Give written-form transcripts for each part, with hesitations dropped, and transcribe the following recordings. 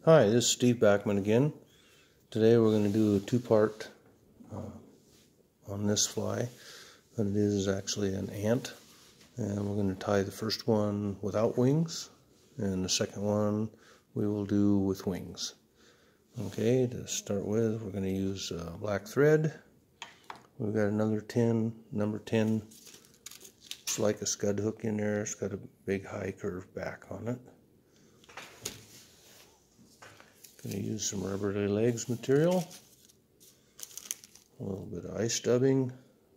Hi, this is Steve Backman again. Today we're going to do a two-part on this fly. What it is actually an ant, and we're going to tie the first one without wings, and the second one we will do with wings. Okay, to start with, we're going to use black thread. We've got another number 10. It's like a scud hook in there. It's got a big high curved back on it. Going to use some rubbery legs material, a little bit of ice dubbing,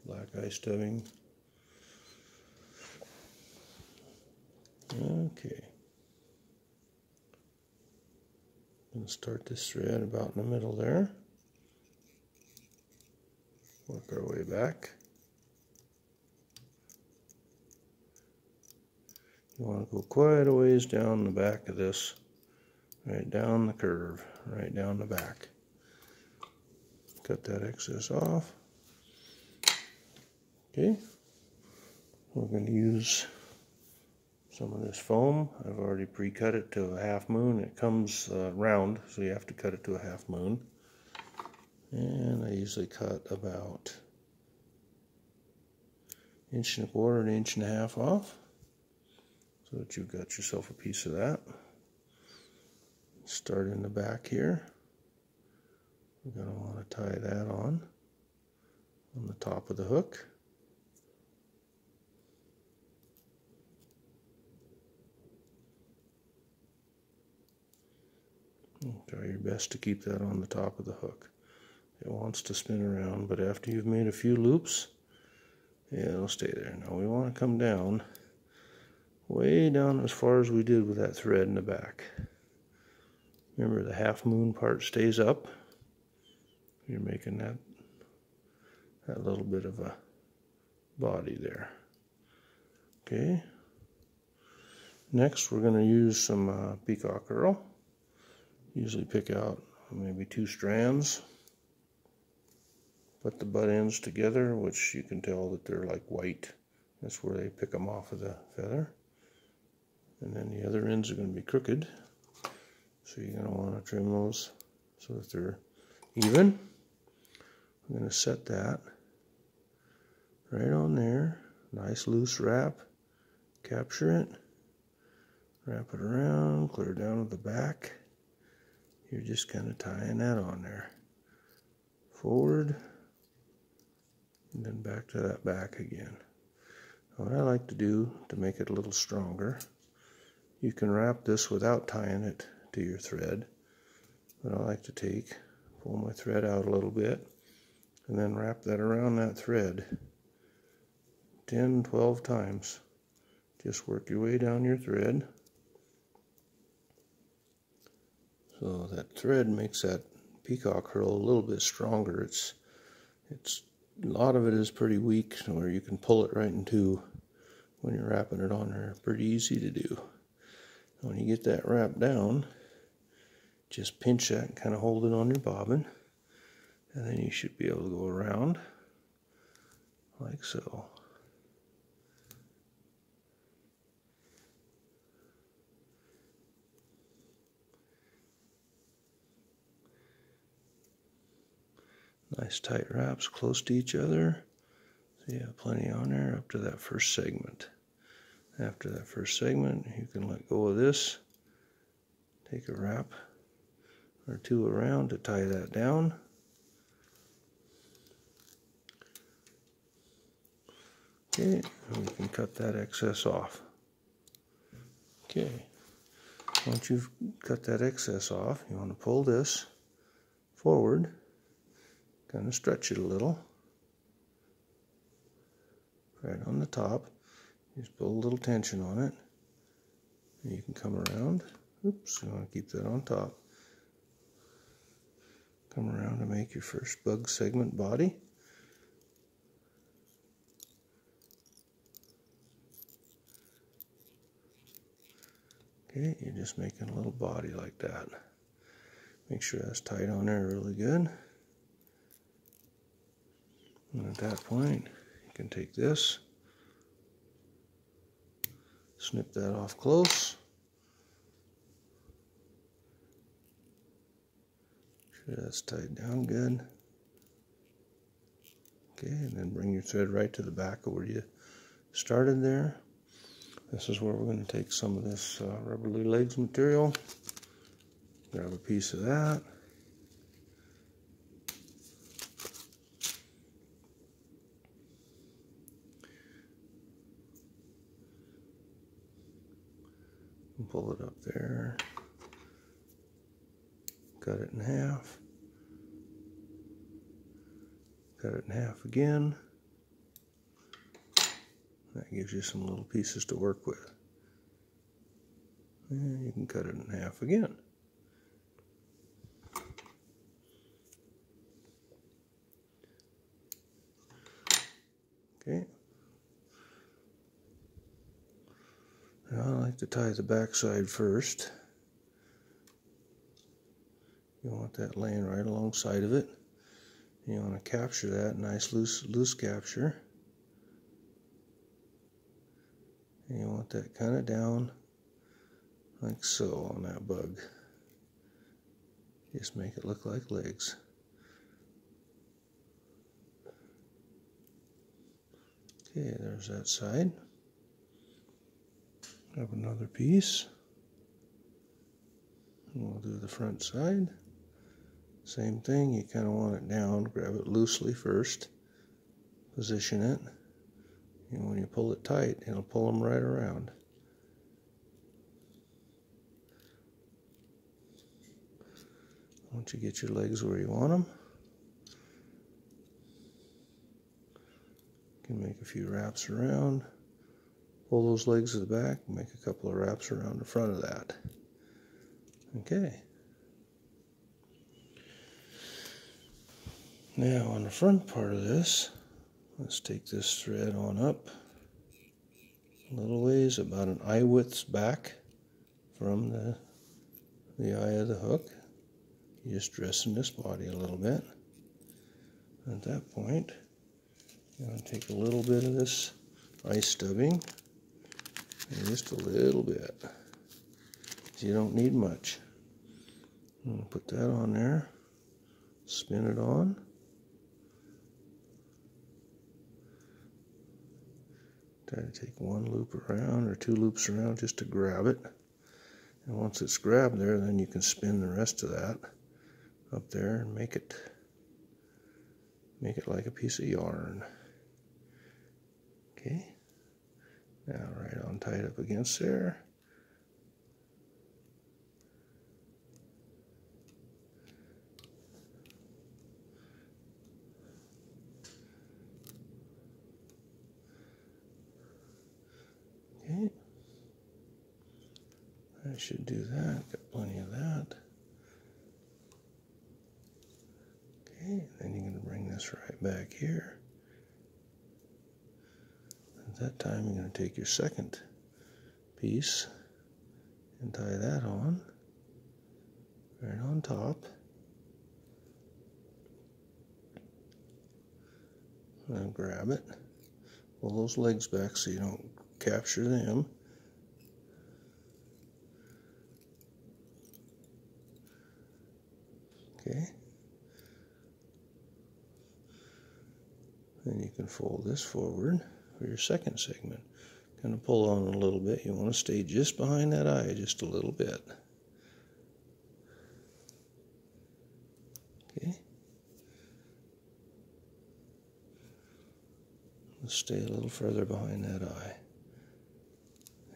black ice dubbing. Okay. Going to start this thread about in the middle there. Work our way back. You want to go quite a ways down the back of this. Right down the curve, right down the back. Cut that excess off. Okay, we're going to use some of this foam. I've already pre-cut it to a half moon. It comes round, so you have to cut it to a half moon. And I usually cut about 1.25 inches, 1.5 inches off, so that you've got yourself a piece of that. Start in the back here. We're going to want to tie that on the top of the hook. And try your best to keep that on the top of the hook. It wants to spin around, but after you've made a few loops, yeah, it'll stay there. Now we want to come down, way down as far as we did with that thread in the back. Remember, the half moon part stays up. You're making that little bit of a body there. Okay. Next, we're going to use some peacock herl. Usually pick out maybe 2 strands. Put the butt ends together, which you can tell that they're like white. That's where they pick them off of the feather. And then the other ends are going to be crooked. So you're going to want to trim those so that they're even. I'm going to set that right on there. Nice loose wrap. Capture it. Wrap it around. Clear down to the back. You're just kind of tying that on there. Forward. And then back to that back again. Now what I like to do to make it a little stronger, you can wrap this without tying it to your thread, but I like to pull my thread out a little bit and then wrap that around that thread 10-12 times. Just work your way down your thread so that thread makes that peacock herl a little bit stronger. It's a lot of it is pretty weak, where you can pull it right in two when you're wrapping it on there. Pretty easy to do. When you get that wrapped down, just pinch that and kind of hold it on your bobbin, and then you should be able to go around like so. Nice tight wraps close to each other, so you have plenty on there up to that first segment. After that first segment, you can let go of this, take a wrap or 2 around to tie that down. Okay, and we can cut that excess off. Okay, once you've cut that excess off, you want to pull this forward, kind of stretch it a little, right on the top. Just put a little tension on it, and you can come around. Oops, you want to keep that on top. Come around to make your first bug segment body. Okay, you're just making a little body like that. Make sure that's tight on there really good. And at that point, you can take this, snip that off close, Sure that's tied down good. Okay, and then bring your thread right to the back of where you started there. This is where we're going to take some of this rubberly legs material. Grab a piece of that. And pull it up there. Cut it in half. Cut it in half again. That gives you some little pieces to work with. And you can cut it in half again. Okay. Now I like to tie the back side first. You want that laying right alongside of it. You want to capture that, nice loose capture. And you want that kind of down like so on that bug. Just make it look like legs. Okay, there's that side. Grab another piece. And we'll do the front side. Same thing, you kind of want it down. Grab it loosely first. Position it. And when you pull it tight, it'll pull them right around. Once you get your legs where you want them, you can make a few wraps around. Pull those legs to the back, make a couple of wraps around the front of that. Okay. Now on the front part of this, let's take this thread on up a little ways, about an eye width back from the eye of the hook. You just dressing this body a little bit. At that point, you're going to take a little bit of this eye stubbing, and just a little bit. You don't need much. Put that on there, spin it on. Try to take one loop around or two loops around just to grab it. And once it's grabbed there, then you can spin the rest of that up there and make it like a piece of yarn. Okay. Now right on tight up against there. Okay. I should do that. Got plenty of that. Okay, then you're going to bring this right back here. At that time, you're going to take your second piece and tie that on right on top. And grab it. Pull those legs back so you don't capture them. Okay. Then you can fold this forward for your second segment. Kind of pull on a little bit. You want to stay just behind that eye just a little bit. Okay. Let's stay a little further behind that eye.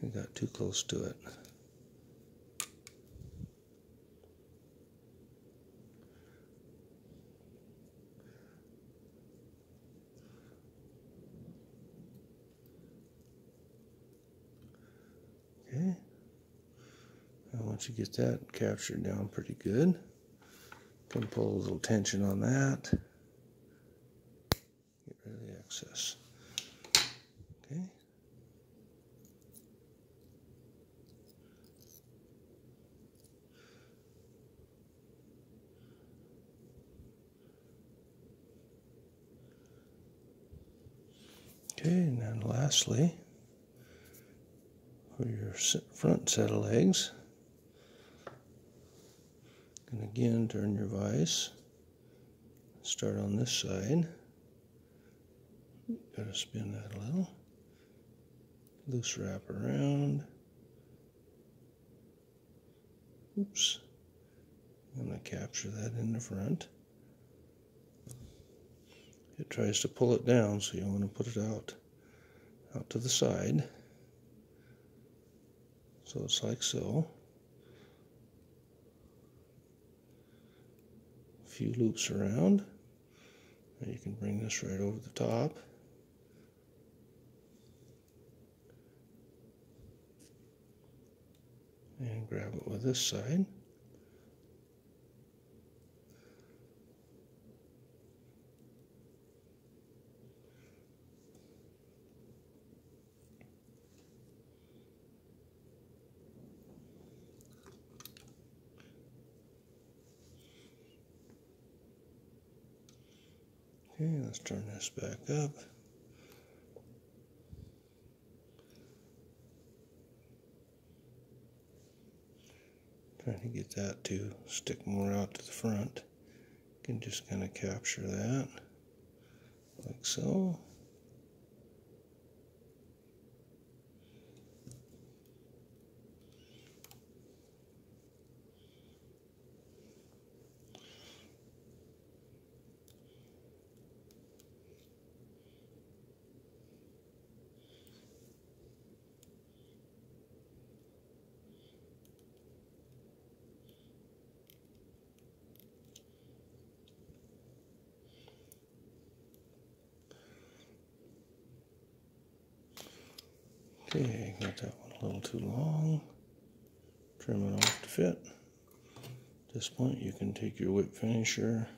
I got too close to it. Okay. Now once you get that captured down pretty good, you can pull a little tension on that. Get rid of the excess. Okay. Okay, and then lastly, for your front set of legs, And again, turn your vise. Start on this side. Got to spin that a little. Loose wrap around. Oops. I'm going to capture that in the front. It tries to pull it down, so you want to put it out to the side. So it's like so. A few loops around. And you can bring this right over the top. And grab it with this side. Okay, let's turn this back up. Trying to get that to stick more out to the front. You can just kind of capture that, like so. Okay, got that one a little too long. Trim it off to fit. At this point, you can take your whip finisher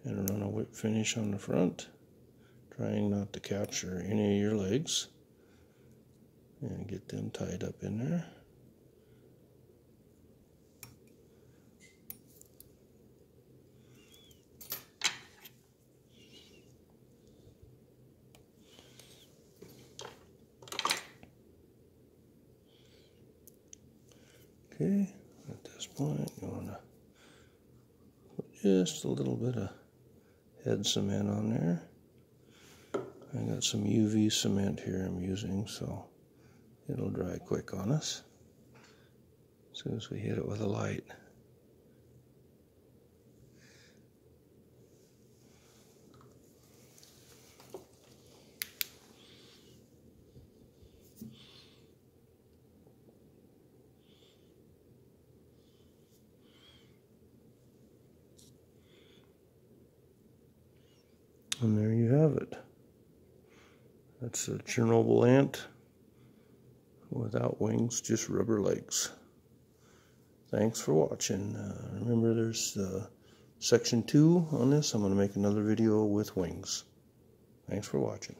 and run a whip finish on the front, trying not to capture any of your legs, and get them tied up in there. Okay, at this point, you want to put just a little bit of head cement on there. I got some UV cement here I'm using, so it'll dry quick on us as soon as we hit it with a light. And there you have it. That's a Chernoble ant without wings, just rubber legs. Thanks for watching. Remember, there's section 2 on this. I'm going to make another video with wings. Thanks for watching.